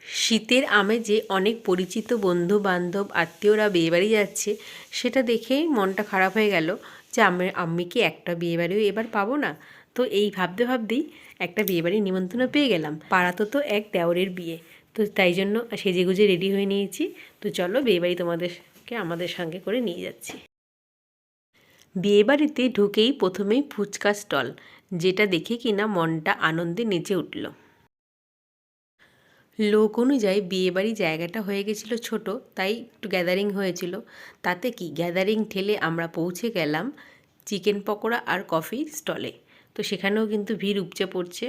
শীতের আমেজে অনেক পরিচিত বন্ধু বান্ধব আত্মীয়রা বিয়েবাড়ি যাচ্ছে, সেটা দেখেই মনটা খারাপ হয়ে গেল যে আমি কি একটা বিয়েবাড়িও এবার পাবো না। তো এই ভাবতে ভাবতেই একটা বিয়েবাড়ির নিমন্ত্রণ পেয়ে গেলাম। পাড়াতে তো এক দেওরের বিয়ে, তো তাই জন্য সেজেগুজে রেডি হয়ে নিয়েছি। তো চলো বিয়েবাড়ি তোমাদেরকে আমাদের সঙ্গে করে নিয়ে যাচ্ছি। বিয়েবাড়িতে ঢুকেই প্রথমেই ফুচকা স্টল, যেটা দেখে কিনা মনটা আনন্দে নেচে উঠল। লোক অনুযায়ী বিয়েবাড়ি জায়গাটা হয়ে গেছিলো ছোট, তাই একটু গ্যাদারিং হয়েছিল। তাতে কি গ্যাদারিং ঠেলে আমরা পৌঁছে গেলাম চিকেন পকোড়া আর কফি স্টলে। তো সেখানেও কিন্তু ভিড় উপচে পড়ছে।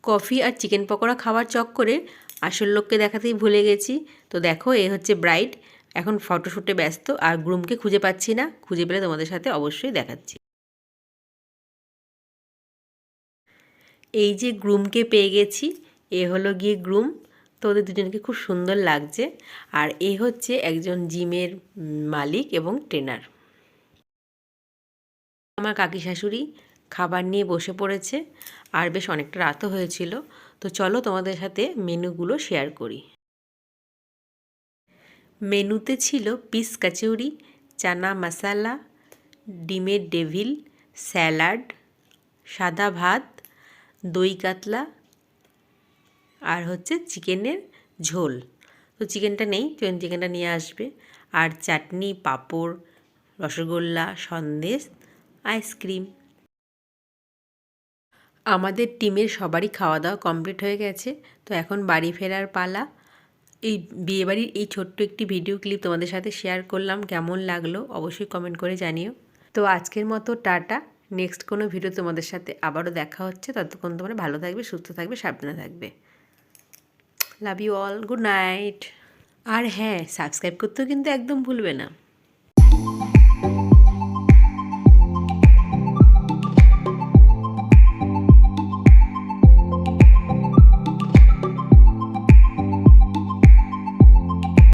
কফি আর চিকেন পকোড়া খাওয়ার চক্করে আসল লোককে দেখাতেই ভুলে গেছি। তো দেখো, এ হচ্ছে ব্রাইড, এখন ফটোশ্যুটে ব্যস্ত, আর গ্রুমকে খুঁজে পাচ্ছি না। খুঁজে পেলে তোমাদের সাথে অবশ্যই দেখাচ্ছি। এই যে গ্রুমকে পেয়ে গেছি, এ হলো গিয়ে গ্রুম। তো ওদের দুজনকে খুব সুন্দর লাগছে। আর এ হচ্ছে একজন জিমের মালিক এবং ট্রেনার। আমার কাকি শাশুড়ি খাবার নিয়ে বসে পড়েছে, আর বেশ অনেকটা রাতও হয়েছিল। তো চলো তোমাদের সাথে মেনুগুলো শেয়ার করি। মেনুতে ছিল পিস কচুরি, চানা মশালা, ডিমের ডেভিল, স্যালাড, সাদা ভাত, দই কাতলা, আর হচ্ছে চিকেনের ঝোল। তো চিকেনটা নেই, চিকেনটা নিয়ে আসবে। আর চাটনি, পাঁপড়, রসগোল্লা, সন্দেশ, আইসক্রিম। আমাদের টিমের সবারই খাওয়া দাওয়া কমপ্লিট হয়ে গেছে। তো এখন বাড়ি ফেরার পালা। এই বিয়েবাড়ির এই ছোট্ট একটি ভিডিও ক্লিপ তোমাদের সাথে শেয়ার করলাম। কেমন লাগলো অবশ্যই কমেন্ট করে জানিও। তো আজকের মতো টাটা। নেক্সট কোনো ভিডিও তোমাদের সাথে আবারও দেখা হচ্ছে। ততক্ষণ তোমরা ভালো থাকবে, সুস্থ থাকবে, সাবধানে থাকবে। Love you all, good night. আর হ্যাঁ, সাবস্ক্রাইব করতেও কিন্তু একদম ভুলবে না।